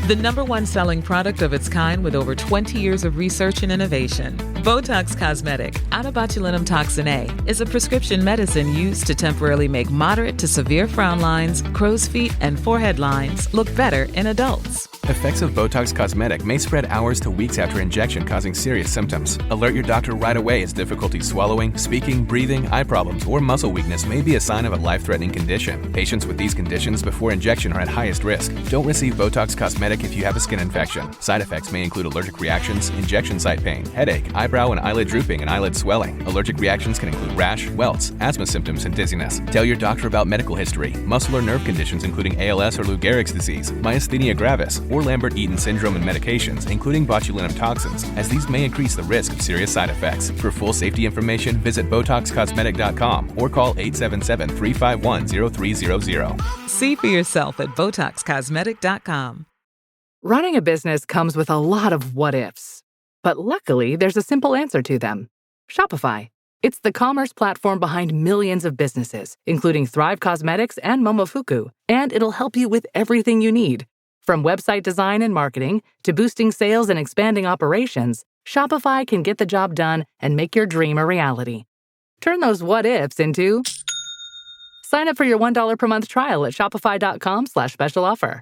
The #1 selling product of its kind with over 20 years of research and innovation. Botox Cosmetic, out botulinum toxin A, is a prescription medicine used to temporarily make moderate to severe frown lines, crow's feet, and forehead lines look better in adults. Effects of Botox Cosmetic may spread hours to weeks after injection, causing serious symptoms. Alert your doctor right away as difficulty swallowing, speaking, breathing, eye problems, or muscle weakness may be a sign of a life-threatening condition. Patients with these conditions before injection are at highest risk. Don't receive Botox Cosmetic if you have a skin infection. Side effects may include allergic reactions, injection site pain, headache, eyebrow and eyelid drooping, and eyelid swelling. Allergic reactions can include rash, welts, asthma symptoms, and dizziness. Tell your doctor about medical history, muscle or nerve conditions including ALS or Lou Gehrig's disease, myasthenia gravis, or Lambert-Eaton syndrome, and medications, including botulinum toxins, as these may increase the risk of serious side effects. For full safety information, visit BotoxCosmetic.com or call 877-351-0300. See for yourself at BotoxCosmetic.com. Running a business comes with a lot of what-ifs. But luckily, there's a simple answer to them. Shopify. It's the commerce platform behind millions of businesses, including Thrive Cosmetics and Momofuku, and it'll help you with everything you need. From website design and marketing to boosting sales and expanding operations, Shopify can get the job done and make your dream a reality. Turn those what-ifs into... Sign up for your $1 per month trial at shopify.com/special offer.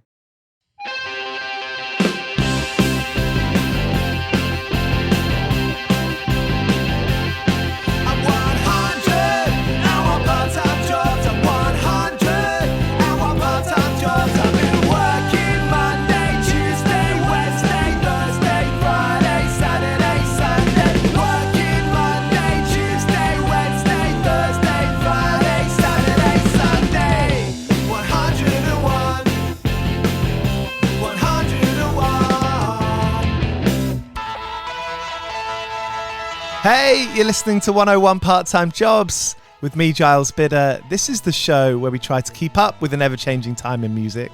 Hey, you're listening to 101 Part-Time Jobs with me, Giles Bidder. This is the show where we try to keep up with an ever-changing time in music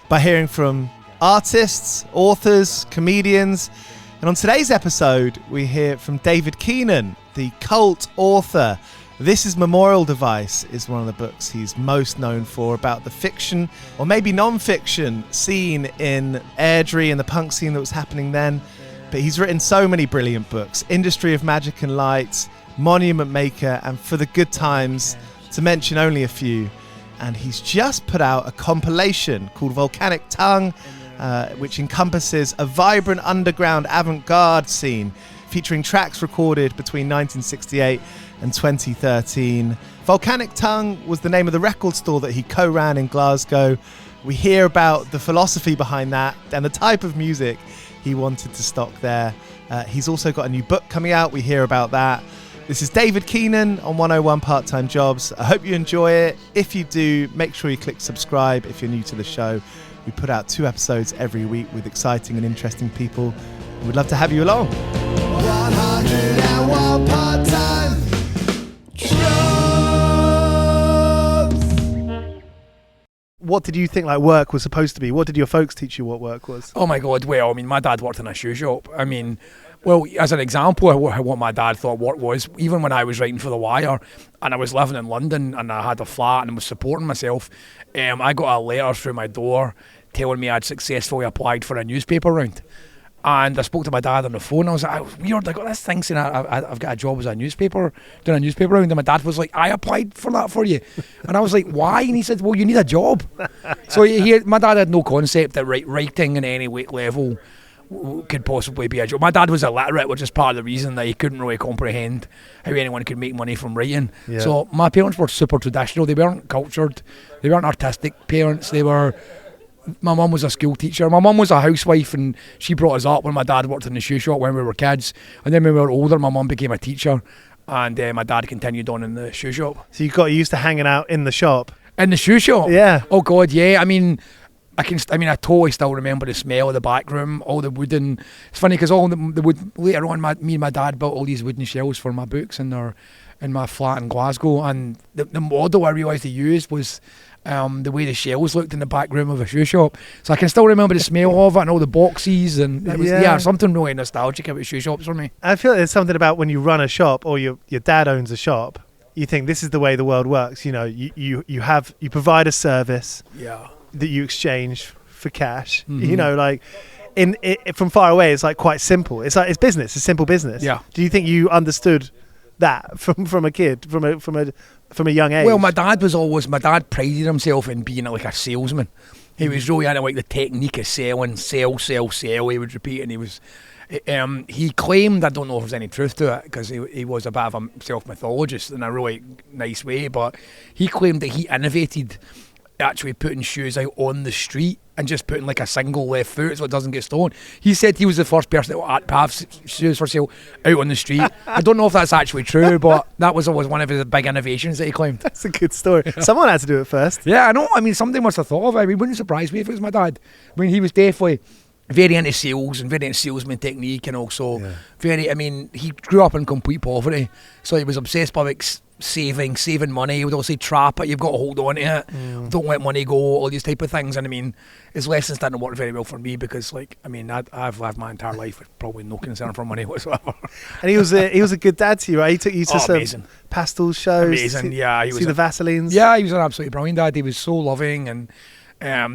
by hearing from artists, authors, comedians. And on today's episode, we hear from David Keenan, the cult author. This Is Memorial Device is one of the books he's most known for about the fiction, or maybe non-fiction, scene in Airdrie and the punk scene that was happening then. But he's written so many brilliant books: Industry of Magic and Light, Monument Maker, and For the Good Times, to mention only a few. And he's just put out a compilation called Volcanic Tongue, which encompasses a vibrant underground avant-garde scene featuring tracks recorded between 1968 and 2013. Volcanic Tongue was the name of the record store that he co-ran in Glasgow. We hear about the philosophy behind that and the type of music he wanted to stock there. He's also got a new book coming out. We hear about that. This is David Keenan on 101 Part-Time Jobs. I hope you enjoy it. If you do, make sure you click subscribe if you're new to the show. We put out 2 episodes every week with exciting and interesting people. We'd love to have you along. 101 Part-Time Jobs. What did you think work was supposed to be? What did your folks teach you what work was? Oh my God, well, I mean, my dad worked in a shoe shop. I mean, well, as an example of what my dad thought work was, even when I was writing for The Wire and I was living in London and I had a flat and was supporting myself, I got a letter through my door telling me I'd successfully applied for a newspaper round. And I spoke to my dad on the phone. I was like, oh, weird, I got this thing saying I've got a job as doing a newspaper round. And my dad was like, I applied for that for you. And I was like, why? And he said, well, you need a job. So my dad had no concept that writing in any weight level could possibly be a job. My dad was illiterate, which is part of the reason that he couldn't really comprehend how anyone could make money from writing. Yeah. So my parents were super traditional. They weren't cultured. They weren't artistic parents. My mum was a school teacher. My mum was a housewife, and she brought us up when my dad worked in the shoe shop when we were kids. And then when we were older, my mum became a teacher, and my dad continued on in the shoe shop. So you got used to hanging out in the shop? In the shoe shop? Yeah. Oh God, yeah. I mean, I totally still remember the smell of the back room, all the wooden. It's funny because all the wood. Later on, me and my dad built all these wooden shelves for my books in my flat in Glasgow, and the model I realised they used was the way the shelves looked in the back room of a shoe shop. So I can still remember the smell of it and all the boxes, and it was something really nostalgic about shoe shops for me. I feel there's something about when you run a shop or your dad owns a shop, you think this is the way the world works. You know, you provide a service that you exchange for cash. You know, like from far away, it's like quite simple. It's like it's business. It's simple business. Yeah. Do you think you understood that from a kid, from a young age? Well, my dad prided himself in being like a salesman. He was really into like the technique of selling, sell. He would repeat, and he claimed, I don't know if there's any truth to it, because he was a bit of a self-mythologist in a really nice way, but he claimed that he innovated actually putting shoes out on the street and just putting like a single left foot so it doesn't get stolen. He said he was the first person to have shoes for sale out on the street. I don't know if that's actually true, but that was always one of his big innovations that he claimed. That's a good story. Someone had to do it first. Yeah, I know. I mean, somebody must have thought of it. I mean, it wouldn't surprise me if it was my dad. I mean, he was definitely very into sales and very into salesman technique, and also he grew up in complete poverty, so he was obsessed by like saving money. He would also say, trap it, you've got to hold on to it, don't let money go, all these type of things. And I mean, his lessons didn't work very well for me, because like, I mean, I've lived my entire life with probably no concern for money whatsoever. And he was a good dad to you, right? He took you to some amazing pastel shows. Amazing, yeah. He was the Vaselines. Yeah, he was an absolutely brilliant dad. He was so loving and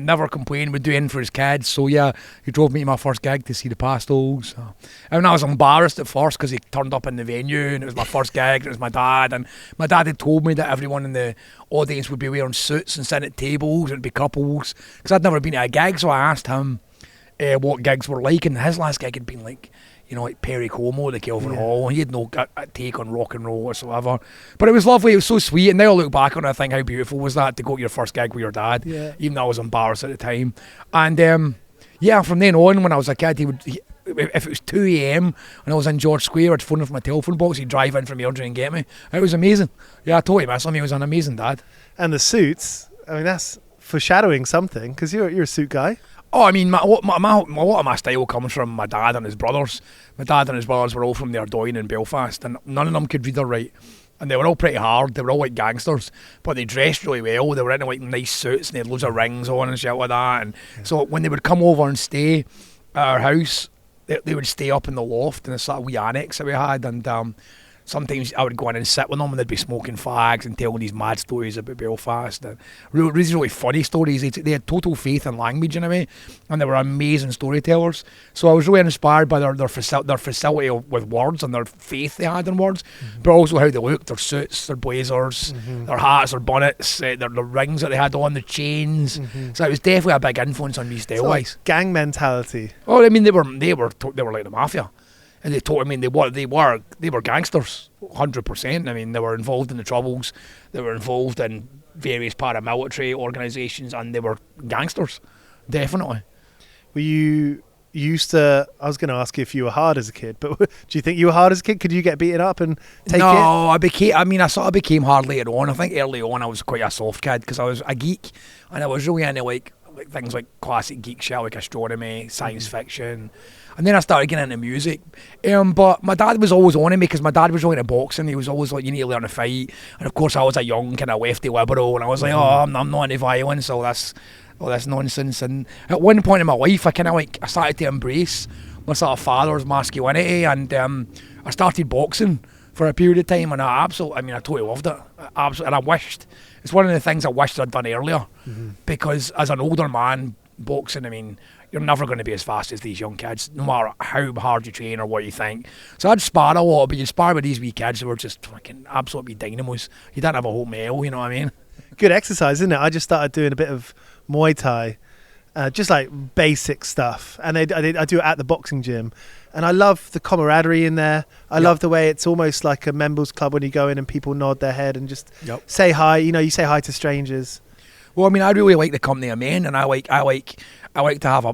never complained, would do anything for his kids. So yeah, he drove me to my first gig to see the Pastels. And I was embarrassed at first because he turned up in the venue and it was my first gig and it was my dad. And my dad had told me that everyone in the audience would be wearing suits and sitting at tables and it'd be couples, because I'd never been to a gig. So I asked him what gigs were like, and his last gig had been like, you know, like Perry Como, the Kelvin Hall. He had no take on rock and roll whatsoever. But it was lovely. It was so sweet. And now I look back on it, I think how beautiful was that to go to your first gig with your dad. Yeah. Even though I was embarrassed at the time. And from then on, when I was a kid, if it was 2 a.m. and I was in George Square, I'd phone him from my telephone box. He'd drive in from Airdrie and get me. It was amazing. Yeah, I totally miss him. He was an amazing dad. And the suits, I mean, that's foreshadowing something, because you're a suit guy. Oh, I mean, a lot of my style comes from my dad and his brothers. My dad and his brothers were all from the Ardoyne in Belfast, and none of them could read or write. And they were all pretty hard. They were all like gangsters, but they dressed really well. They were in like nice suits, and they had loads of rings on and shit like that. And so when they would come over and stay at our house, they would stay up in the loft in a sort of wee annex that we had. And sometimes I would go in and sit with them, and they'd be smoking fags and telling these mad stories about Belfast. And really funny stories. They had total faith in language in a way, and they were amazing storytellers. So I was really inspired by their facility with words and their faith they had in words, but also how they looked, their suits, their blazers, their hats, their bonnets, the rings that they had on, the chains. So it was definitely a big influence on me style-wise. Like gang mentality. Oh, I mean, they were like the mafia. And they were gangsters, 100%. I mean, they were involved in the Troubles, they were involved in various paramilitary organisations, and they were gangsters, definitely. Were you used to? I was going to ask you if you were hard as a kid, but do you think you were hard as a kid? Could you get beaten up and take it? No, I sort of became hard later on. I think early on I was quite a soft kid because I was a geek, and I was really into like things like classic geek shit, like astronomy, science fiction. And then I started getting into music. But my dad was always on me, because my dad was really into boxing. He was always like, you need to learn to fight. And of course I was a young kind of lefty liberal, and I was like, I'm not into violence, all this nonsense. And at one point in my life, I started to embrace my sort of father's masculinity, and I started boxing for a period of time, and I totally loved it. And I wished, it's one of the things I wished I'd done earlier, because as an older man, boxing, I mean, you're never going to be as fast as these young kids, no matter how hard you train or what you think. So I'd spar a lot, but you'd spar with these wee kids who were just fucking absolutely dynamos. You didn't have a whole meal, you know what I mean? Good exercise, isn't it? I just started doing a bit of Muay Thai, just like basic stuff. And I do it at the boxing gym. And I love the camaraderie in there. I love the way it's almost like a members club when you go in and people nod their head and just say hi. You know, you say hi to strangers. Well, I mean, I really like the company I'm in, and I like to have a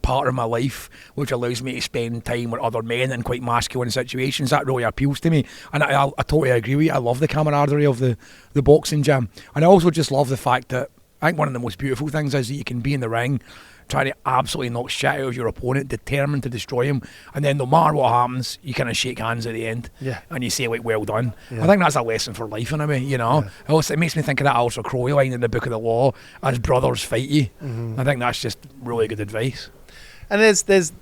part of my life which allows me to spend time with other men in quite masculine situations. That really appeals to me, and I totally agree with you. I love the camaraderie of the boxing gym, and I also just love the fact that I think one of the most beautiful things is that you can be in the ring trying to absolutely knock shit out of your opponent, determined to destroy him, and then no matter what happens, you kind of shake hands at the end, and you say like, well done. I think that's a lesson for life in a way, you know. Also, it makes me think of that Alistair Crowley line in the Book of the Law, as brothers fight you. I think that's just really good advice. And there's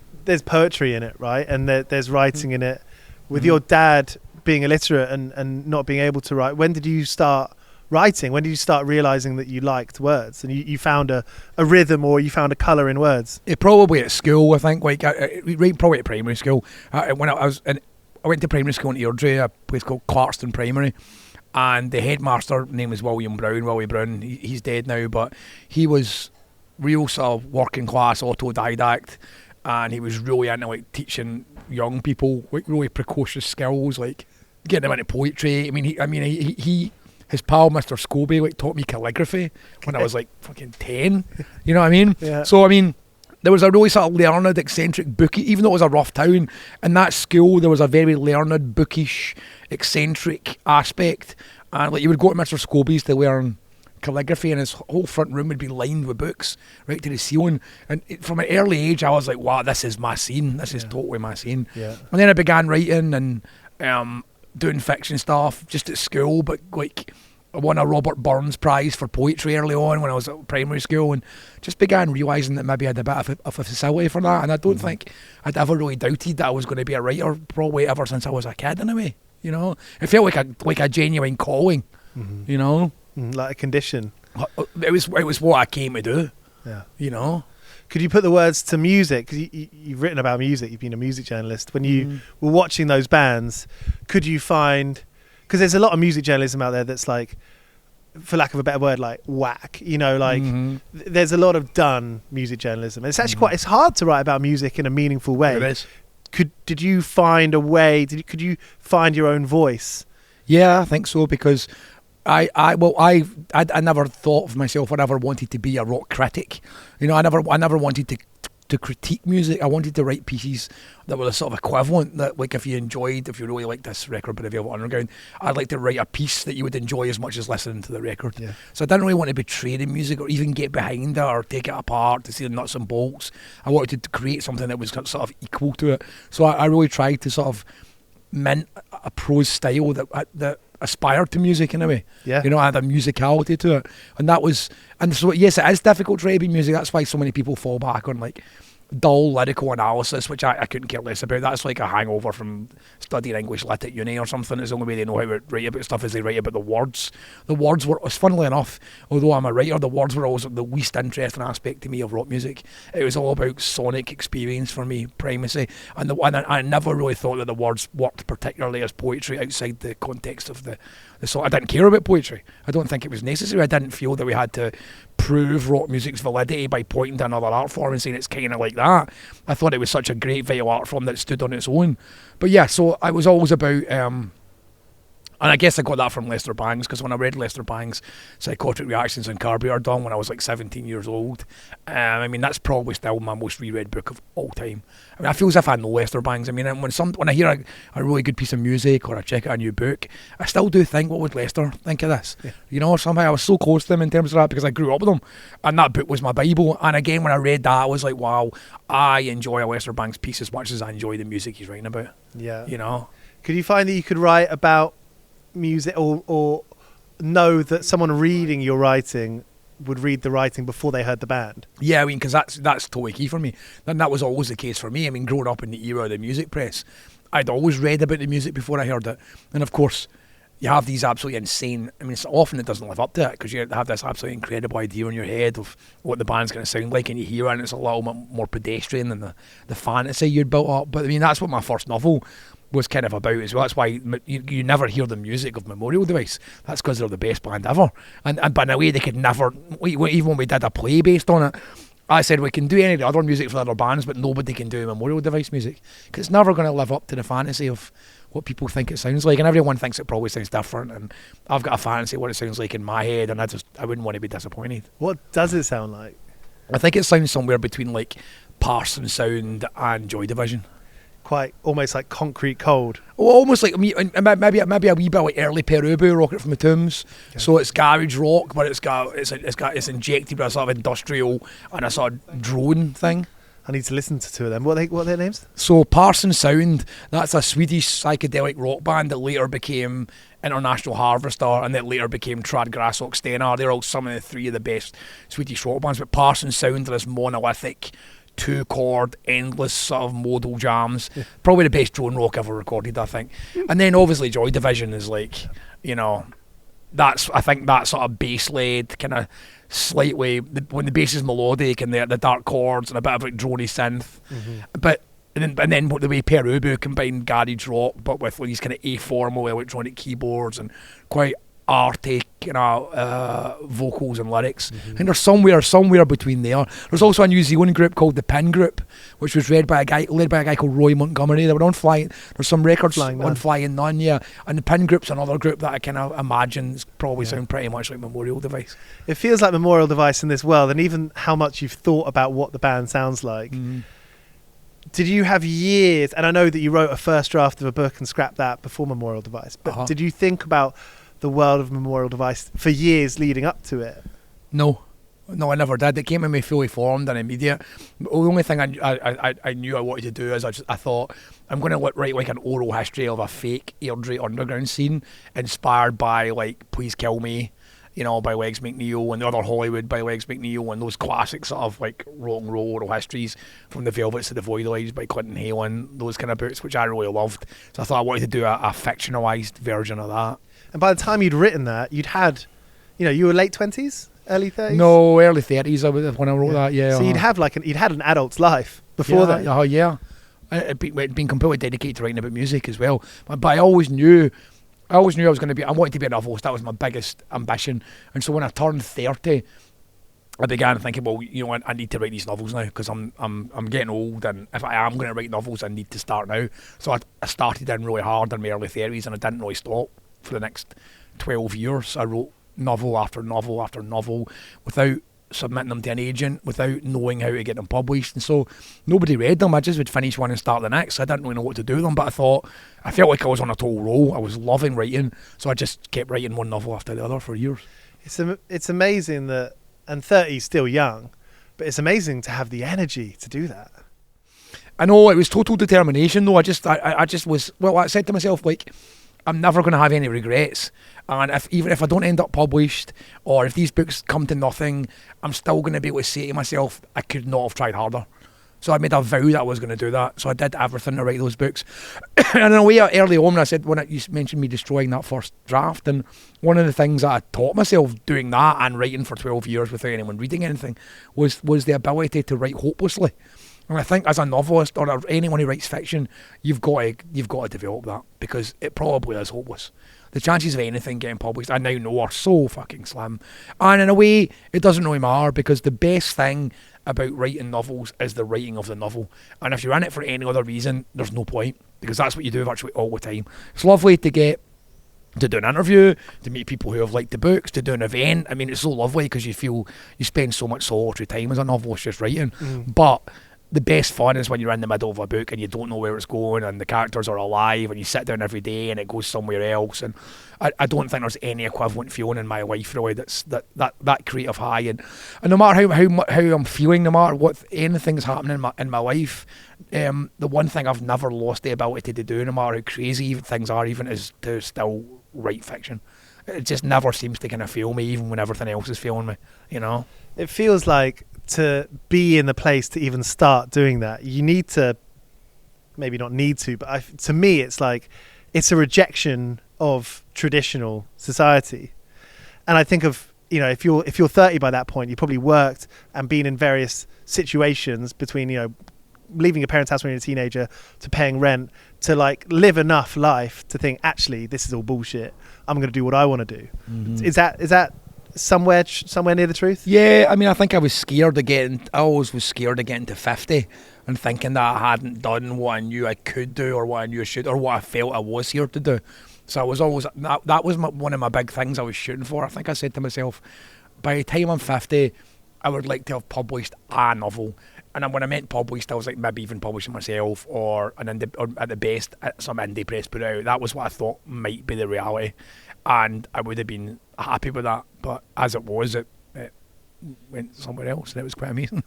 poetry in it, right? And there's writing in it. With your dad being illiterate and not being able to write, when did you start writing? When did you start realizing that you liked words and you found a rhythm, or you found a color in words? It probably at school, I think, like probably at primary school. When I went to primary school in Airdrie, a place called Clarkston Primary, and the headmaster name was Willie Brown. He's dead now, but he was real sort of working class autodidact, and he was really into like teaching young people like really precocious skills, like getting them into poetry. He his pal Mr. Scobie like taught me calligraphy when I was like fucking 10. You know what I mean? Yeah. So I mean, there was a really sort of learned, eccentric, booky, even though it was a rough town, in that school there was a very learned, bookish, eccentric aspect. And like you would go to Mr. Scobie's to learn calligraphy, and his whole front room would be lined with books right to the ceiling. And from an early age I was like, wow, this is my scene. This is totally my scene. Yeah. And then I began writing and doing fiction stuff just at school, but like I won a Robert Burns Prize for poetry early on when I was at primary school, and just began realising that maybe I had a bit of a facility for that. And I don't think I'd ever really doubted that I was going to be a writer, probably ever since I was a kid in a way. You know, it felt like a genuine calling. You know, like a condition. It was what I came to do. Yeah. You know. Could you put the words to music? Because you've written about music, you've been a music journalist. When you were watching those bands, could you find... Because there's a lot of music journalism out there that's like, for lack of a better word, like whack. You know, like there's a lot of done music journalism. And it's actually it's hard to write about music in a meaningful way. It is. Did you find a way, could you find your own voice? Yeah, I think so, because I never thought of myself or ever wanted to be a rock critic. You know, I never wanted to critique music. I wanted to write pieces that were the sort of equivalent, that like if you really liked this record by the Velvet Underground, I'd like to write a piece that you would enjoy as much as listening to the record. Yeah. So I didn't really want to betray the music or even get behind it or take it apart to see the nuts and bolts. I wanted to create something that was sort of equal to it. So I really tried to sort of mint a prose style that aspired to music in a way. Yeah. You know, I had a musicality to it. And so yes, it is difficult to write about music. That's why so many people fall back on like dull lyrical analysis, which I couldn't care less about. That's like a hangover from studying English lit at uni or something. It's the only way they know how to write about stuff is they write about the words. The words were, funnily enough, although I'm a writer, the words were always the least interesting aspect to me of rock music. It was all about sonic experience for me, primacy. And I never really thought that the words worked particularly as poetry outside the context of the song. I didn't care about poetry. I don't think it was necessary. I didn't feel that we had to prove rock music's validity by pointing to another art form and saying it's kind of like that. I thought it was such a great vital art form that it stood on its own. But yeah, so I was always about and I guess I got that from Lester Bangs, because when I read Lester Bangs' Psychotic Reactions on Carburetor Dung when I was like 17 years old, I mean, that's probably still my most reread book of all time. I mean, I feel as if I know Lester Bangs. I mean, when I hear a really good piece of music or I check out a new book, I still do think, what would Lester think of this? Yeah. You know, somehow I was so close to him in terms of that because I grew up with him, and that book was my Bible. And again, when I read that, I was like, wow, I enjoy a Lester Bangs piece as much as I enjoy the music he's writing about. Yeah. You know? Could you find that you could write about music or know that someone reading your writing would read the writing before they heard the band? Yeah, I mean, because that's totally key for me. And that was always the case for me. I mean, growing up in the era of the music press, I'd always read about the music before I heard it. And of course, you have these absolutely insane, I mean, so often it doesn't live up to it, because you have this absolutely incredible idea in your head of what the band's going to sound like, and you hear it and it's a little bit more pedestrian than the fantasy you'd built up. But I mean, that's what my first novel was kind of about as well. That's why you never hear the music of Memorial Device. That's because they're the best band ever. And but in a way they could never, even when we did a play based on it, I said we can do any of the other music for the other bands, but nobody can do Memorial Device music, because it's never going to live up to the fantasy of what people think it sounds like, and everyone thinks it probably sounds different, and I've got a fantasy of what it sounds like in my head, and I wouldn't want to be disappointed. What does it sound like? I think it sounds somewhere between like Parson Sound and Joy Division. Quite almost like Concrete Cold. Well, almost like maybe a wee bit like early Perubu, Rocket from the Tombs. Okay. So it's garage rock, but it's injected with a sort of industrial and a sort of drone thing. I need to listen to two of them. What are their names? So Parson Sound, that's a Swedish psychedelic rock band that later became International Harvester, and that later became Trad Grassock Stenar. They're all some of the three of the best Swedish rock bands. But Parson Sound are this monolithic, two-chord, endless sort of modal jams. Yeah. Probably the best drone rock ever recorded, I think. And then obviously Joy Division is like, you know, I think that sort of bass led kind of slightly when the bass is melodic and the dark chords and a bit of like drony synth, but and then the way Perubu combined garage rock but with these kind of aformal electronic keyboards and quite arty vocals and lyrics. And there's somewhere between there. There's also a New Zealand group called the Pin Group, which was led by a guy called Roy Montgomery. They were on Flying. There's some records on Flying Nun, yeah. And the Pin Group's another group that I kind of imagine probably sound pretty much like Memorial Device. It feels like Memorial Device in this world, and even how much you've thought about what the band sounds like. Did you have years, and I know that you wrote a first draft of a book and scrapped that before Memorial Device, but did you think about the world of Memorial Device for years leading up to it? No, I never did. It came to me fully formed and immediate. The only thing I knew I wanted to do is I thought I'm going to write like an oral history of a fake Airdrie underground scene inspired by like Please Kill Me, by Legs McNeil, and the other Hollywood by Legs McNeil, and those classic sort of like rock and roll oral histories from the Velvets to the Voidoids by Clinton Halen, those kind of books, which I really loved. So I thought I wanted to do a fictionalised version of that. And by the time you'd written that, you'd had, you were late 20s, early 30s? No, early 30s when I wrote that, yeah. So you'd had an adult's life before that. Oh, yeah. I'd been completely dedicated to writing about music as well. But I always knew I was going to be, I wanted to be a novelist. That was my biggest ambition. And so when I turned 30, I began thinking, well, I need to write these novels now because I'm getting old, and if I am going to write novels, I need to start now. So I started in really hard in my early 30s, and I didn't really stop for the next 12 years. I wrote novel after novel after novel without submitting them to an agent, without knowing how to get them published, and so nobody read them. I just would finish one and start the next. I didn't really know what to do with them, but I felt like I was on a total roll. I was loving writing, so I just kept writing one novel after the other for years. It's amazing that, and 30's still young, but it's amazing to have the energy to do that. I know, it was total determination though. I just was, I said to myself, like, I'm never going to have any regrets, and even if I don't end up published, or if these books come to nothing, I'm still going to be able to say to myself, I could not have tried harder. So I made a vow that I was going to do that. So I did everything to write those books. And in a way, early on, I said, you mentioned me destroying that first draft, and one of the things that I taught myself doing that and writing for 12 years without anyone reading anything was the ability to write hopelessly. And I think as a novelist or anyone who writes fiction, you've got to develop that, because it probably is hopeless. The chances of anything getting published, I now know, are so fucking slim. And in a way, it doesn't really matter, because the best thing about writing novels is the writing of the novel. And if you're in it for any other reason, there's no point, because that's what you do virtually all the time. It's lovely to get to do an interview, to meet people who have liked the books, to do an event. I mean, it's so lovely because you spend so much solitary time as a novelist just writing. But the best fun is when you're in the middle of a book and you don't know where it's going, and the characters are alive, and you sit down every day and it goes somewhere else. And I don't think there's any equivalent feeling in my life really that's that creative high. And no matter how I'm feeling, no matter what anything's happening in my life, the one thing I've never lost the ability to do, no matter how crazy things are, even, is to still write fiction. It just never seems to kind of fail me, even when everything else is failing me. It feels like, to be in the place to even start doing that, you need to, maybe not need to, but to me it's like, it's a rejection of traditional society. And I think of, if you're 30 by that point, you probably worked and been in various situations between, leaving your parents' house when you're a teenager to paying rent, to like live enough life to think, actually, this is all bullshit. I'm going to do what I want to do. Is that somewhere near the truth? Yeah, I mean, I think I always was scared of getting to 50 and thinking that I hadn't done what I knew I could do, or what I knew I should, or what I felt I was here to do. So I was always, that was one of my big things I was shooting for. I think I said to myself, by the time I'm 50, I would like to have published a novel. And when I meant published, I was like, maybe even publishing myself, or or at the best, some indie press put it out. That was what I thought might be the reality, and I would have been happy with that. But as it was, it went somewhere else, and it was quite amazing.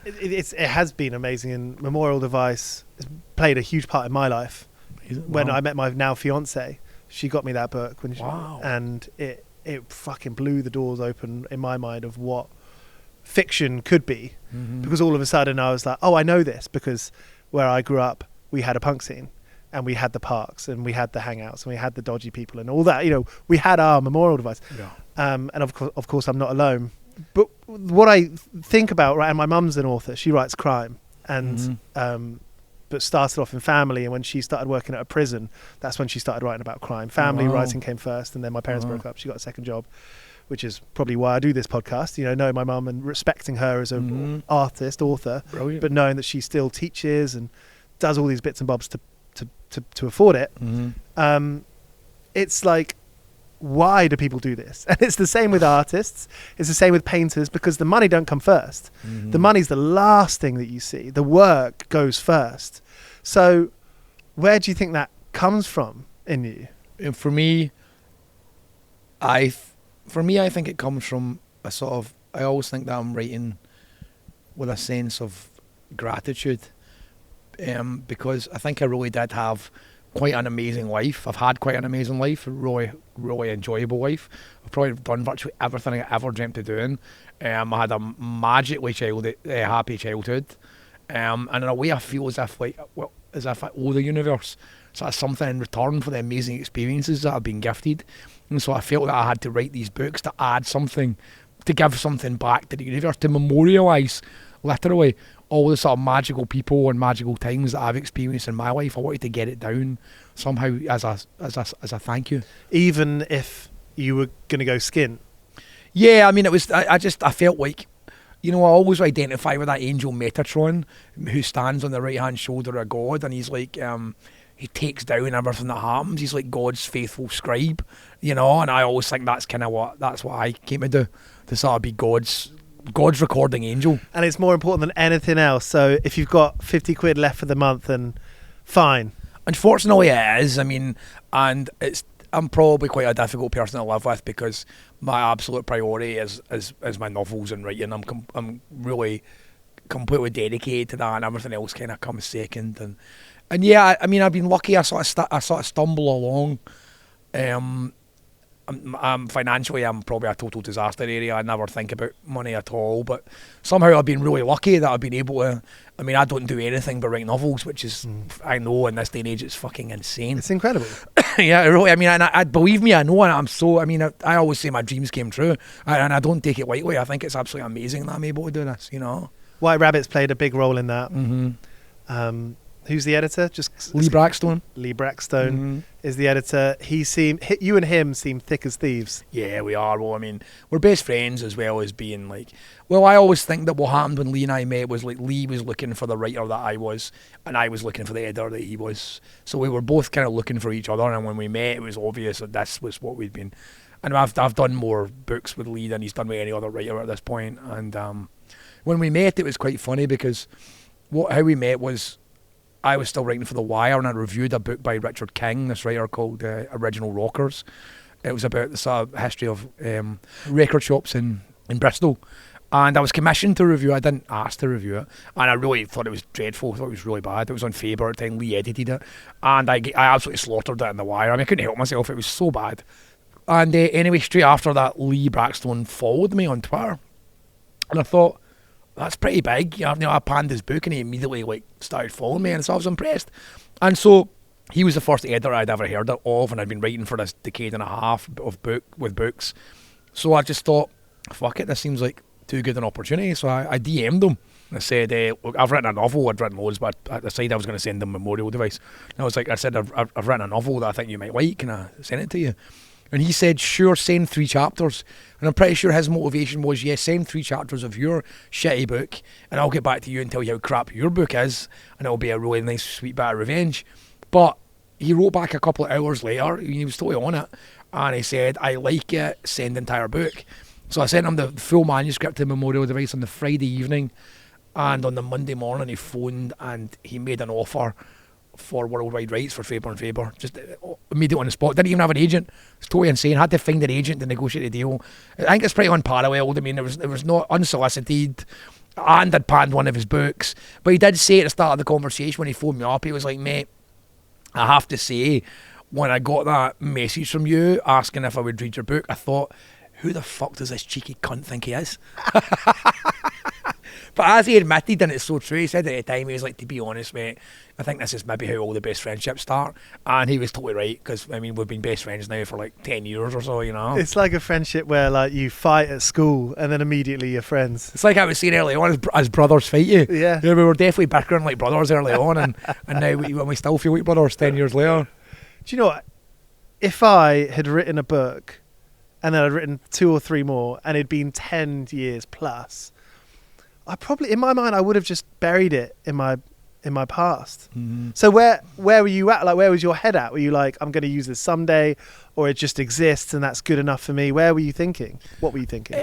It has been amazing, and Memorial Device has played a huge part in my life. When I met my now fiance, she got me that book and it fucking blew the doors open in my mind of what fiction could be, because all of a sudden I was like, oh, I know this, because where I grew up we had a punk scene, and we had the parks and we had the hangouts and we had the dodgy people and all that. You know, we had our memorial device. Yeah. And of course, I'm not alone. But what I think about, right, and my mum's an author. She writes crime, and but started off in family. And when she started working at a prison, that's when she started writing about crime. Family writing came first, and then my parents broke up. She got a second job, which is probably why I do this podcast. You know, knowing my mum and respecting her as an artist, author, Brilliant. but knowing that she still teaches and does all these bits and bobs to afford it. It's like, why do people do this? And it's the same with artists. It's the same with painters, because the money don't come first. The money's the last thing that you see. The work goes first. So where do you think that comes from in you? And for me, I think it comes from a sort of, I always think that I'm writing with a sense of gratitude, because I think I really did have quite an amazing life. I've had quite an amazing life, a really, really enjoyable life. I've probably done virtually everything I ever dreamt of doing. I had a magically happy childhood, and in a way I feel as if I owe the universe sort of something in return for the amazing experiences that I've been gifted. And so I felt that I had to write these books to add something, to give something back to the universe, to memorialise literally all the sort of magical people and magical times that I've experienced in my life. I wanted to get it down somehow as a thank you. Even if you were going to go skint? Yeah, I mean, it was. I felt like, you know, I always identify with that angel Metatron who stands on the right hand shoulder of God, and he's like, he takes down everything that happens. He's like God's faithful scribe, you know. And I always think that's what I came to do, to sort of be God's recording angel. And it's more important than anything else. So if you've got 50 quid left for the month, then fine. Unfortunately it is. I mean, and I'm probably quite a difficult person to live with, because my absolute priority is my novels and writing. I'm really completely dedicated to that, and everything else kind of comes second. And yeah, I mean, I've been lucky. I sort of stumble along. Financially, I'm probably a total disaster area. I never think about money at all, but somehow I've been really lucky that I've been able to. I mean, I don't do anything but write novels, which is, I know in this day and age, it's fucking insane. It's incredible. Yeah, really. I mean, and I believe me, I know, and I'm so. I mean, I always say my dreams came true, and I don't take it lightly. I think it's absolutely amazing that I'm able to do this. You know, White Rabbit's played a big role in that. Who's the editor? Lee Brackstone. Lee Brackstone is the editor. You and him seem thick as thieves. Yeah, we are. Well, I mean, we're best friends, as well as being like. Well, I always think that what happened when Lee and I met was like Lee was looking for the writer that I was, and I was looking for the editor that he was. So we were both kind of looking for each other, and when we met, it was obvious that this was what we'd been. And I've done more books with Lee than he's done with any other writer at this point. And when we met, it was quite funny, because how we met was, I was still writing for The Wire, and I reviewed a book by Richard King, this writer, called Original Rockers. It was about the sort of history of record shops in Bristol. And I was commissioned to review it. I didn't ask to review it. And I really thought it was dreadful. I thought it was really bad. It was on Faber at the time. Lee edited it. And I absolutely slaughtered it in The Wire. I mean, I couldn't help myself. It was so bad. And anyway, straight after that, Lee Brackstone followed me on Twitter. And I thought, that's pretty big. You know, I panned his book, and he immediately started following me, and so I was impressed. And so he was the first editor I'd ever heard of, and I'd been writing for this decade and a half of books. So I just thought, fuck it, this seems like too good an opportunity. So I DM'd him. I said, look, I've written a novel. I'd written loads, but I decided I was going to send him a memorial device. And I said, I've written a novel that I think you might like. Can I send it to you? And he said, sure, send 3 chapters. And I'm pretty sure his motivation was, yes, send 3 chapters of your shitty book, and I'll get back to you and tell you how crap your book is, and it'll be a really nice, sweet bit of revenge. But he wrote back a couple of hours later, he was totally on it, and he said, I like it, send the entire book. So I sent him the full manuscript to the memorial device on the Friday evening, and on the Monday morning he phoned, and he made an offer for worldwide rights for Faber and Faber, just immediately on the spot. Didn't even have an agent. It's totally insane. Had to find an agent to negotiate a deal. I think it's pretty unparalleled. I mean, it was not unsolicited, and I'd panned one of his books. But he did say at the start of the conversation, when he phoned me up, he was like, mate, I have to say, when I got that message from you asking if I would read your book, I thought, who the fuck does this cheeky cunt think he is? But as he admitted, and it's so true, he said at the time, he was like, to be honest, mate, I think this is maybe how all the best friendships start. And he was totally right, because, I mean, we've been best friends now for like 10 years or so, you know. It's like a friendship where like you fight at school and then immediately you're friends. It's like I was saying early on, as brothers fight you. Yeah. We were definitely bickering like brothers early on, and now we still feel like brothers 10 years later. Do you know what? If I had written a book and then I'd written 2 or 3 more and it'd been 10 years plus, I probably, in my mind, I would have just buried it in my past. Mm-hmm. So where were you at? Like, where was your head at? Were you like, I'm going to use this someday, or it just exists and that's good enough for me? Where were you thinking? What were you thinking?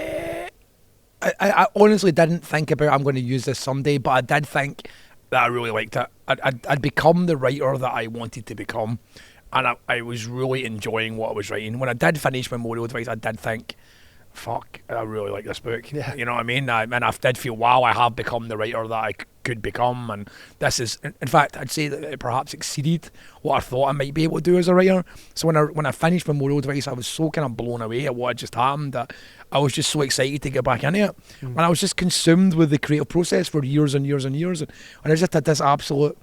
I honestly didn't think about I'm going to use this someday, but I did think that I really liked it. I'd become the writer that I wanted to become, and I was really enjoying what I was writing. When I did finish Memorial Advice, I did think, fuck, I really like this book. Yeah. You know what I mean? And I did feel, wow, I have become the writer that I could become. And this is, in fact, I'd say that it perhaps exceeded what I thought I might be able to do as a writer. So when I finished Memorial Advice, I was so kind of blown away at what had just happened that I was just so excited to get back into it. And I was just consumed with the creative process for years and years and years. And I just had this absolute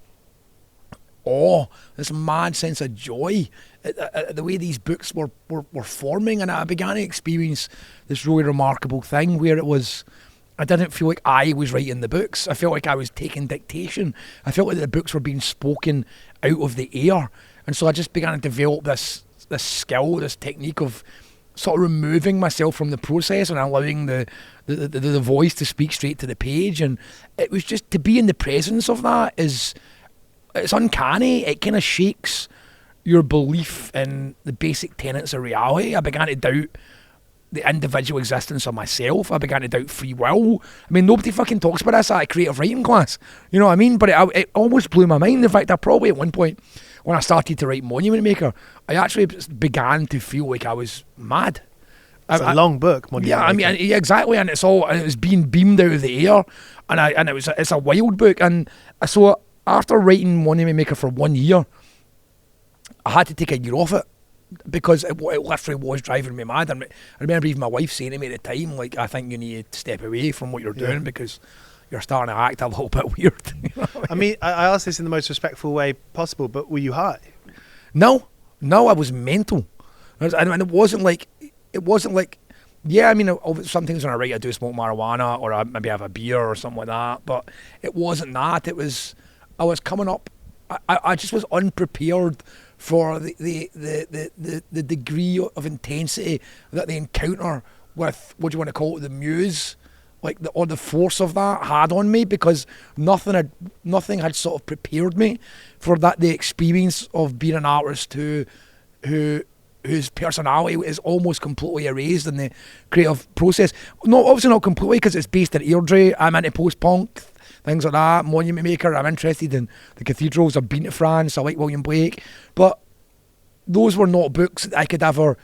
awe, this mad sense of joy at the way these books were forming, and I began to experience this really remarkable thing where it was, I didn't feel like I was writing the books. I felt like I was taking dictation. I felt like the books were being spoken out of the air, and so I just began to develop this skill, this technique of sort of removing myself from the process and allowing the voice to speak straight to the page. And it was just, to be in the presence of that it's uncanny. It kind of shakes your belief in the basic tenets of reality. I began to doubt the individual existence of myself. I began to doubt free will. I mean, nobody fucking talks about this at a creative writing class. You know what I mean? But it almost blew my mind. In fact, I probably at one point, when I started to write Monument Maker, I actually began to feel like I was mad. It's a long book, Monument Maker. I mean, yeah, exactly, and it was being beamed out of the air, and it's a wild book, and so after writing Monument Maker for 1 year, I had to take a year off it because it literally was driving me mad. And I remember even my wife saying to me at the time, like, I think you need to step away from what you're doing because you're starting to act a little bit weird. You know what I mean? I asked this in the most respectful way possible, but were you high? No, I was mental. And it wasn't like, yeah, I mean, some things when I write, I do smoke marijuana or I maybe have a beer or something like that, but it wasn't that. It was, I was coming up, I just was unprepared for the degree of intensity that the encounter with, what do you want to call it, the muse, like the force of that had on me, because nothing had sort of prepared me for that, the experience of being an artist whose personality is almost completely erased in the creative process. No, obviously not completely, because it's based in Airdrie. I'm into post-punk, things like that, Monument Maker. I'm interested in the cathedrals. I've been to France. I like William Blake. But those were not books that I could never...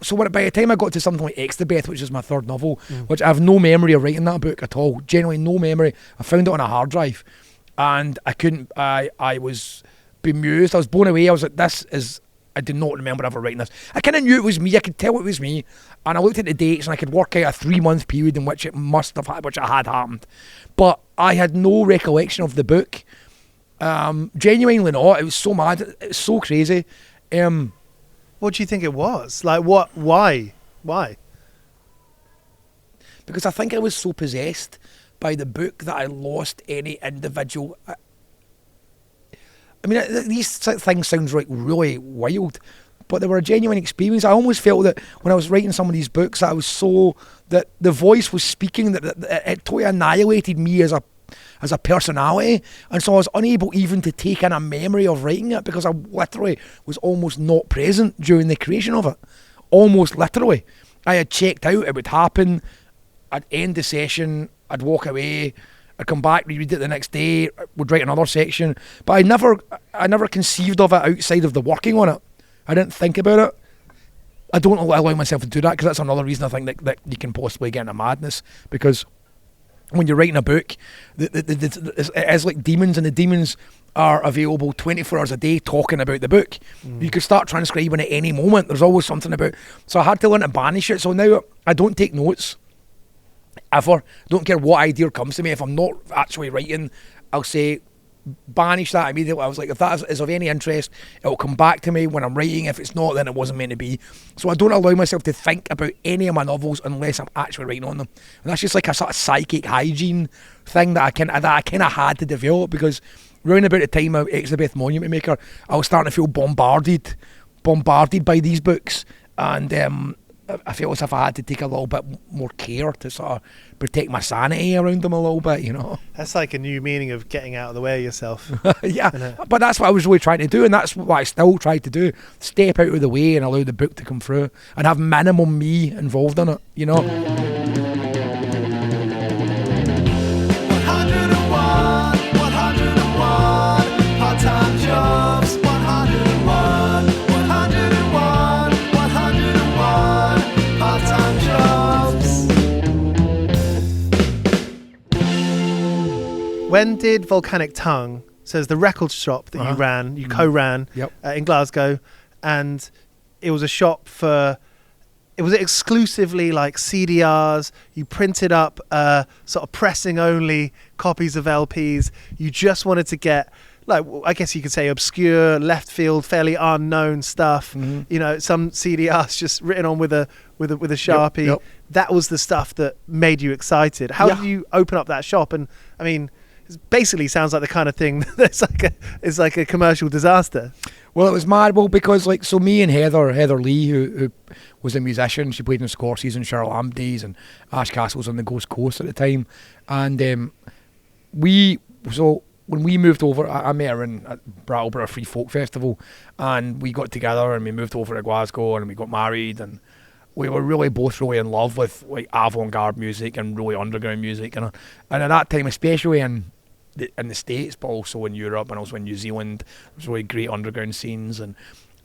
So by the time I got to something like Extabeth, which is my third novel, which I have no memory of writing that book at all, genuinely no memory. I found it on a hard drive, and I was bemused. I was blown away. I was like, I did not remember ever writing this. I kind of knew it was me. I could tell it was me. And I looked at the dates and I could work out a 3-month period in which it had happened. But I had no recollection of the book. Genuinely not. It was so mad. It was so crazy. What do you think it was? Like, what? Why? Because I think I was so possessed by the book that I lost any individual... I mean, these things sound like really wild, but they were a genuine experience. I almost felt that when I was writing some of these books, I was so that the voice was speaking, that it totally annihilated me as a personality, and so I was unable even to take in a memory of writing it, because I literally was almost not present during the creation of it. Almost literally, I had checked out. It would happen. I'd end the session. I'd walk away. I'd come back, reread it the next day, would write another section, but I never conceived of it outside of the working on it. I didn't think about it. I don't allow myself to do that, because that's another reason I think that you can possibly get into madness, because when you're writing a book, it is like demons, and the demons are available 24 hours a day talking about the book. You could start transcribing at any moment. There's always something about... So I had to learn to banish it. So now I don't take notes. ever. Don't care what idea comes to me. If I'm not actually writing, I'll say, banish that immediately. I was like, if that is of any interest, it'll come back to me when I'm writing. If it's not, then it wasn't meant to be. So I don't allow myself to think about any of my novels unless I'm actually writing on them. And that's just like a sort of psychic hygiene thing that I kind of had to develop, because round about the time of Elizabeth Monument Maker, I was starting to feel bombarded by these books, and I feel as if I had to take a little bit more care to sort of protect my sanity around them a little bit, you know. That's like a new meaning of getting out of the way of yourself. Yeah, but that's what I was really trying to do, and that's what I still try to do. Step out of the way and allow the book to come through and have minimum me involved in it, you know. 101 part-time jobs. 101 part-time jobs. When did Volcanic Tongue, so it's the record shop that you co-ran in Glasgow, and it was a shop for, it was exclusively like CDRs, you printed up sort of pressing only copies of LPs, you just wanted to get, like, I guess you could say obscure, left field, fairly unknown stuff, you know, some CDRs just written on with a Sharpie. Yep. That was the stuff that made you excited. How did you open up that shop? And I mean, it basically sounds like the kind of thing that's like a commercial disaster. Well, it was mad. Well, because like, so me and Heather Lee, who was a musician, she played in Scorse's and Charlotte Lamb and Ash Castles on the Ghost Coast at the time, and when we moved over, I met her at Brattleboro Free Folk Festival, and we got together and we moved over to Glasgow and we got married, and we were really both really in love with like avant-garde music and really underground music, and at that time, especially in the States, but also in Europe and also in New Zealand, there was really great underground scenes, and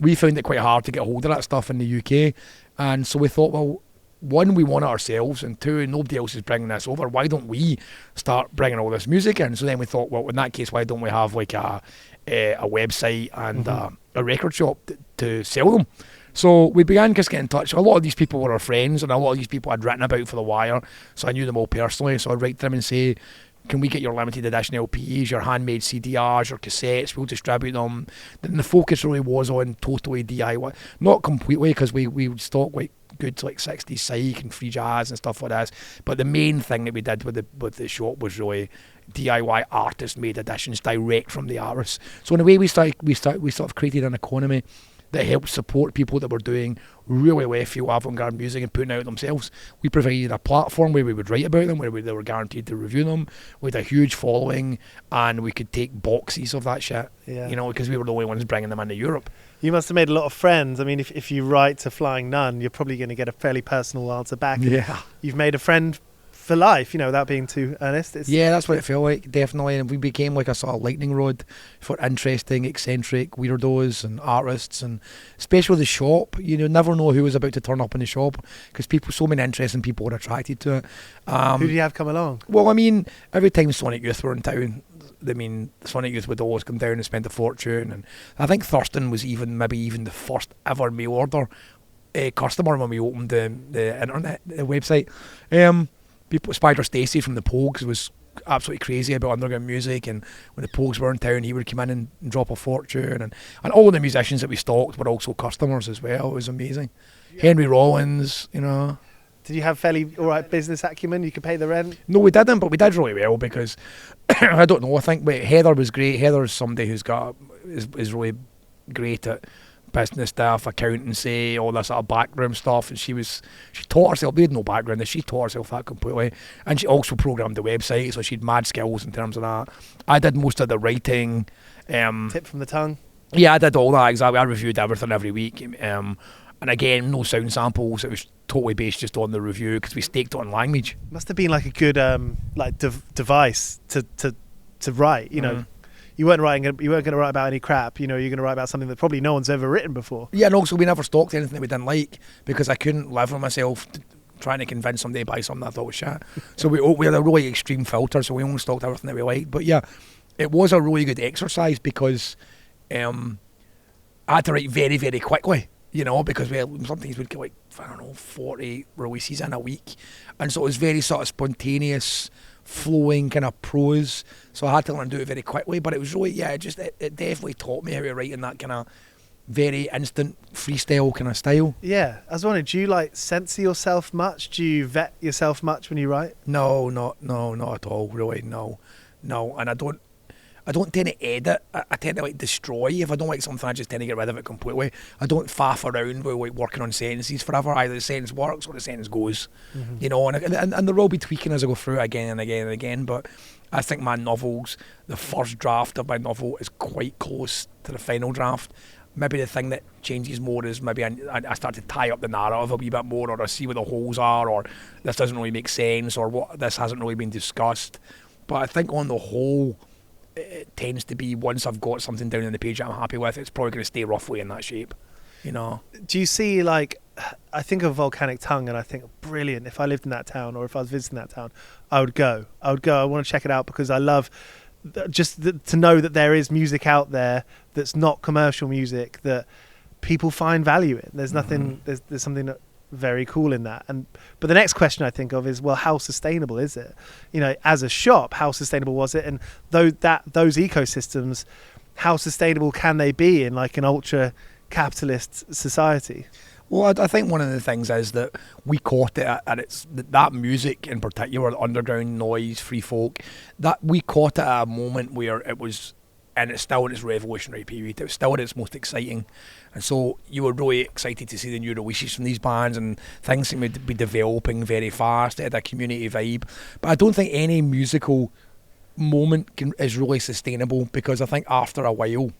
we found it quite hard to get hold of that stuff in the UK, and so we thought, well, one, we want it ourselves, and two, nobody else is bringing this over. Why don't we start bringing all this music in? So then we thought, well, in that case, why don't we have like a website and a record shop to sell them? So we began just getting in touch. A lot of these people were our friends, and a lot of these people I'd written about for The Wire, so I knew them all personally. So I'd write to them and say, can we get your limited edition LPs, your handmade CDRs, your cassettes? We'll distribute them. Then the focus really was on totally DIY, not completely, because we would stock like goods like 60s psych and free jazz and stuff like this. But the main thing that we did with the shop was really DIY artist-made editions direct from the artists. So in a way, we sort of created an economy that helped support people that were doing really left field avant-garde music and putting out themselves. We provided a platform where we would write about them, where they were guaranteed to review them. We had a huge following, and we could take boxes of that shit, you know, because we were the only ones bringing them into Europe. You must have made a lot of friends. I mean, if you write to Flying Nun, you're probably going to get a fairly personal answer back. Yeah. You've made a friend for life, you know, without being too earnest. Yeah, that's what it felt like, definitely. And we became like a sort of lightning rod for interesting, eccentric weirdos and artists, and especially the shop. You never know who was about to turn up in the shop, because so many interesting people were attracted to it. Who do you have come along? Well, I mean, every time Sonic Youth were in town, Sonic Youth would always come down and spend a fortune, and I think Thurston was maybe even the first ever mail order customer when we opened the internet website. Spider Stacey from the Pogues was absolutely crazy about underground music, and when the Pogues were in town, he would come in and drop a fortune, and all the musicians that we stocked were also customers as well. It was amazing. Henry Rollins, you know. Did you have fairly alright business acumen? You could pay the rent? No, we didn't, but we did really well, because I don't know, I think Heather was great. Heather's somebody who's is really great at business stuff, accountancy, all this sort of backroom stuff, and she taught herself. We had no background, she taught herself that completely, and she also programmed the website, so she had mad skills in terms of that. I did most of the writing. Tip from the tongue? Yeah, I did all that, exactly. I reviewed everything every week, and again, no sound samples. It was totally based just on the review, because we staked it on language. Must have been like a good device to write, you know. You weren't going to write about any crap, you know. You're going to write about something that probably no one's ever written before. Yeah, and also we never stocked anything that we didn't like, because I couldn't live with myself trying to convince somebody to buy something I thought was shit. So we had a really extreme filter, so we only stocked everything that we liked. But yeah, it was a really good exercise, because I had to write very, very quickly. you know, because sometimes we'd get like, I don't know, 40 releases in a week. And so it was very sort of spontaneous, flowing kind of prose. So I had to learn to do it very quickly, but it was really, it definitely taught me how to write in that kind of very instant freestyle kind of style. Yeah. I was wondering, do you like censor yourself much? Do you vet yourself much when you write? No, not at all, really, no. And I don't tend to edit. I tend to like destroy. If I don't like something, I just tend to get rid of it completely. I don't faff around with like working on sentences forever. Either the sentence works or the sentence goes. You know, and there will be tweaking as I go through it again and again and again. But I think my novels, the first draft of my novel is quite close to the final draft. Maybe the thing that changes more is maybe I start to tie up the narrative a wee bit more, or I see where the holes are, or this doesn't really make sense, or what this hasn't really been discussed. But I think on the whole, it tends to be once I've got something down on the page that I'm happy with, it's probably going to stay roughly in that shape, you know. Do you see, like, I think of Volcanic Tongue and I think, brilliant, if I lived in that town or if I was visiting that town, I would go. I want to check it out because I love to know that there is music out there that's not commercial music that people find value in. There's nothing, there's something that very cool in that. But the next question I think of is, well, how sustainable is it? You know, as a shop, how sustainable was it? And those ecosystems, how sustainable can they be in like an ultra capitalist society? Well, I think one of the things is that we caught it at its, that music in particular, underground noise, free folk, that we caught it at a moment where it was, and it's still in its revolutionary period, it was still at its most exciting. And so you were really excited to see the new releases from these bands, and things seemed to be developing very fast. It had a community vibe. But I don't think any musical moment is really sustainable, because I think after a while,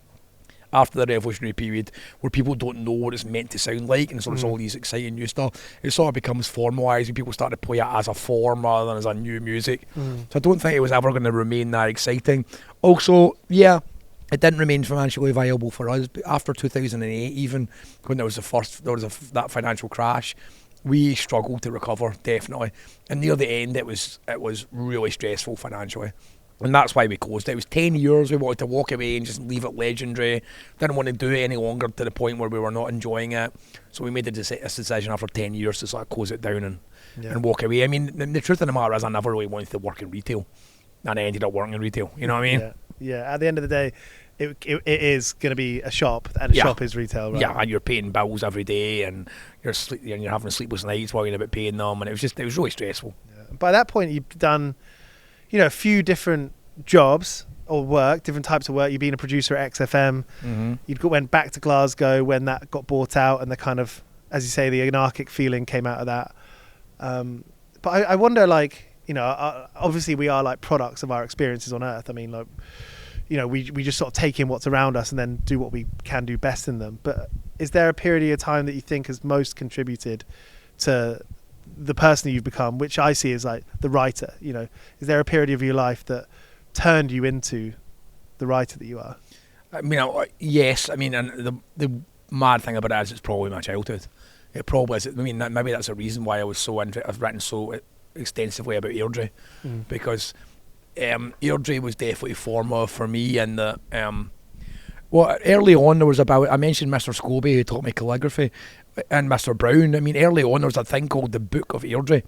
after the revolutionary period, where people don't know what it's meant to sound like, and so there's all these exciting new stuff, it sort of becomes formalised and people start to play it as a form rather than as a new music. So I don't think it was ever going to remain that exciting. Also, yeah, it didn't remain financially viable for us. But after 2008, even when there was that financial crash, we struggled to recover, definitely. And near the end, it was really stressful financially. And that's why we closed it. It was 10 years. We wanted to walk away and just leave it legendary. Didn't want to do it any longer to the point where we were not enjoying it. So we made a decision after 10 years to sort of close it down and walk away. I mean, the truth of the matter is I never really wanted to work in retail. And I ended up working in retail. You know what I mean? Yeah. At the end of the day, it is going to be a shop, and a shop is retail, right? Yeah, and you're paying bills every day, and you're having sleepless nights worrying about paying them, and it was really stressful. Yeah. By that point, you've done, a few different jobs or work, different types of work. You've been a producer at XFM. You went back to Glasgow when that got bought out, and the kind of, as you say, the anarchic feeling came out of that. But I wonder, obviously we are like products of our experiences on Earth. I mean, like, we just sort of take in what's around us and then do what we can do best in them. But is there a period of your time that you think has most contributed to the person that you've become, which I see as like the writer? Is there a period of your life that turned you into the writer that you are? I mean, yes. I mean, and the mad thing about it is it's probably my childhood. It probably is. I mean, maybe that's a reason why I've written so extensively about Airdrie, because Airdrie was definitely formative for me. And early on there was I mentioned Mr. Scobie, who taught me calligraphy, and Mr. Brown. I mean, early on there was a thing called the Book of Airdrie.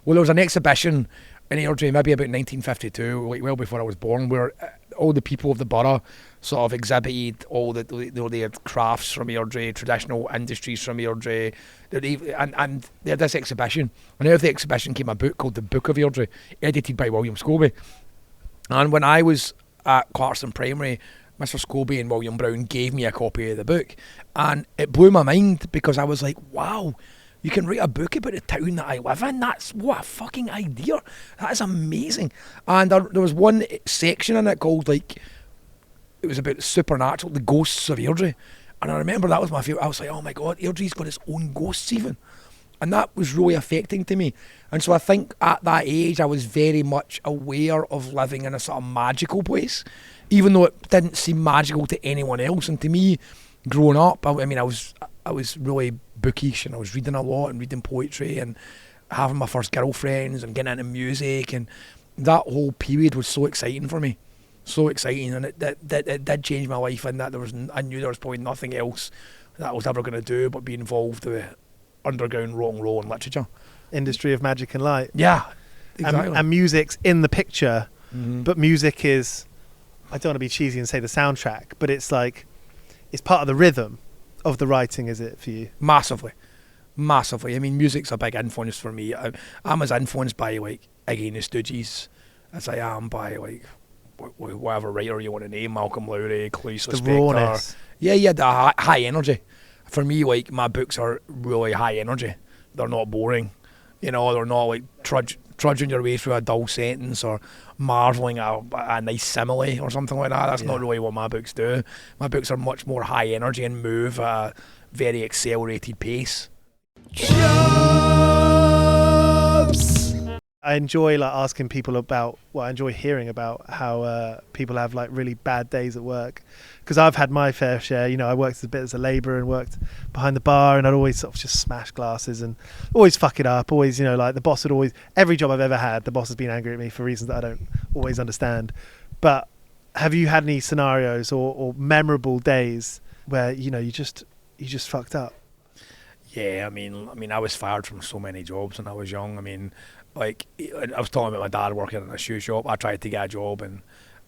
Well, there was an exhibition in Airdrie, maybe about 1952, like well before I was born, where all the people of the borough sort of exhibited all they had crafts from Airdrie, traditional industries from Airdrie, and they had this exhibition. And out of the exhibition came a book called The Book of Airdrie, edited by William Scobie. And when I was at Clarkson Primary, Mr. Scobie and William Brown gave me a copy of the book, and it blew my mind, because I was like, wow, you can write a book about the town that I live in? What a fucking idea. That is amazing. And there was one section in it called, it was about supernatural, the ghosts of Airdrie. And I remember that was my favourite. I was like, oh my God, Airdrie's got its own ghosts even. And that was really affecting to me. And so I think at that age, I was very much aware of living in a sort of magical place, even though it didn't seem magical to anyone else. And to me, growing up, I was really bookish, and I was reading a lot and reading poetry and having my first girlfriends and getting into music, and that whole period was so exciting for me, so exciting. And it did change my life in that I knew there was probably nothing else that I was ever going to do, but be involved with underground rock and roll and literature. Industry of magic and light. Yeah, exactly. And music's in the picture, but music is, I don't want to be cheesy and say the soundtrack, but it's like, it's part of the rhythm of the writing, is it, for you? Massively. I mean, music's a big influence for me. I'm as influenced by, like, again, the Stooges as I am by, like, whatever writer you want to name, Malcolm Lowry, Clarice Lispector. Rawness. Yeah, the high energy. For me, like, my books are really high energy. They're not boring. You know, they're not like trudging your way through a dull sentence or marvelling at a nice simile or something like that. That's not really what my books do. My books are much more high energy and move at a very accelerated pace. I enjoy like asking people about, well, I enjoy hearing about how people have like really bad days at work, because I've had my fair share. You know, I worked a bit as a labourer and worked behind the bar, and I'd always sort of just smash glasses and always fuck it up. Always, you know, like the boss would always, every job I've ever had, the boss has been angry at me for reasons that I don't always understand. But have you had any scenarios or memorable days where, you know, you just fucked up? Yeah, I mean, I was fired from so many jobs when I was young. I mean, like, I was talking about my dad working in a shoe shop. I tried to get a job, and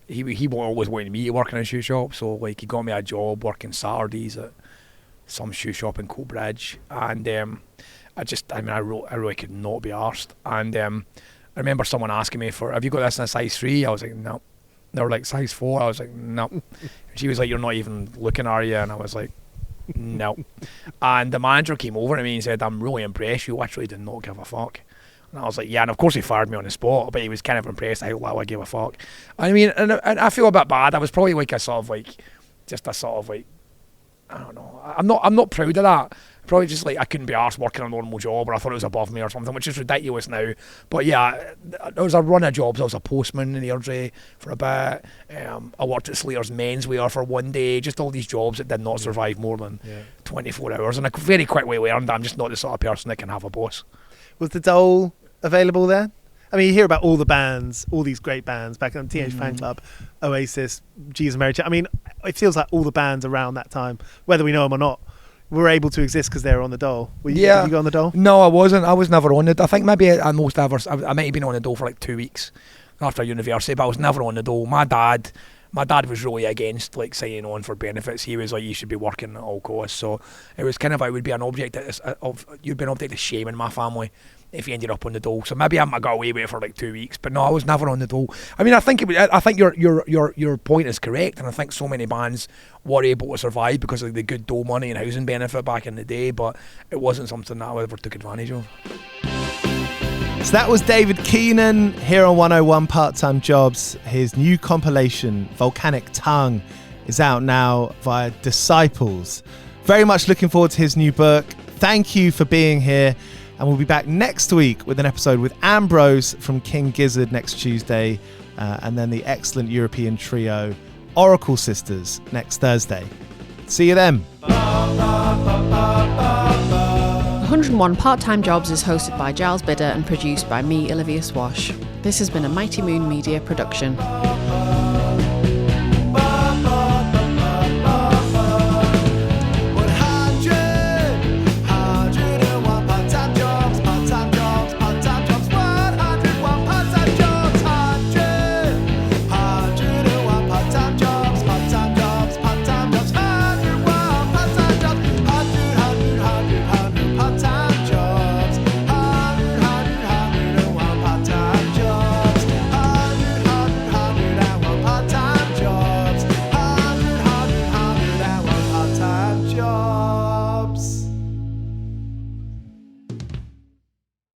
he always wanted me to work in a shoe shop. So, like, he got me a job working Saturdays at some shoe shop in Coatbridge, and I really could not be arsed. And I remember someone asking me have you got this in a size 3? I was like, no. They were like, size 4? I was like, no. She was like, you're not even looking, are you? And I was like, no. And the manager came over to me and said, I'm really impressed. You literally did not give a fuck. And I was like, yeah, and of course he fired me on the spot, but he was kind of impressed how little I gave a fuck. I mean, and I feel a bit bad. I was probably like I don't know. I'm not proud of that. Probably just like I couldn't be arsed working a normal job, or I thought it was above me or something, which is ridiculous now. But yeah, there was a run of jobs. I was a postman in Airdrie for a bit. I worked at Slater's Menswear for one day. Just all these jobs that did not survive more than 24 hours. And I very quickly learned that I'm just not the sort of person that can have a boss. Was the Dole available there? I mean, you hear about all the bands, all these great bands back in Teenage Fan Club, Oasis, Jesus and Mary Chain. I mean, it feels like all the bands around that time, whether we know them or not, were able to exist because they were on the Dole. Did you go on the Dole? No, I wasn't. I was never on it. I think maybe I might have been on the Dole for like 2 weeks after university, but I was never on the Dole. My dad was really against like signing on for benefits. He was like, you should be working at all costs. So it was kind of, I would be an object you'd be an object of shame in my family if you ended up on the Dole. So maybe I got away with it for like 2 weeks, but no, I was never on the Dole. I mean, I think your point is correct, and I think so many bands were able to survive because of the good Dole money and housing benefit back in the day, but it wasn't something that I ever took advantage of. So that was David Keenan here on 101 Part-Time Jobs. His new compilation, Volcanic Tongue, is out now via Disciples. Very much looking forward to his new book. Thank you for being here. And we'll be back next week with an episode with Ambrose from King Gizzard next Tuesday. And then the excellent European trio Oracle Sisters next Thursday. See you then. 101 Part-Time Jobs is hosted by Giles Bidder and produced by me, Olivia Swash. This has been a Mighty Moon Media production.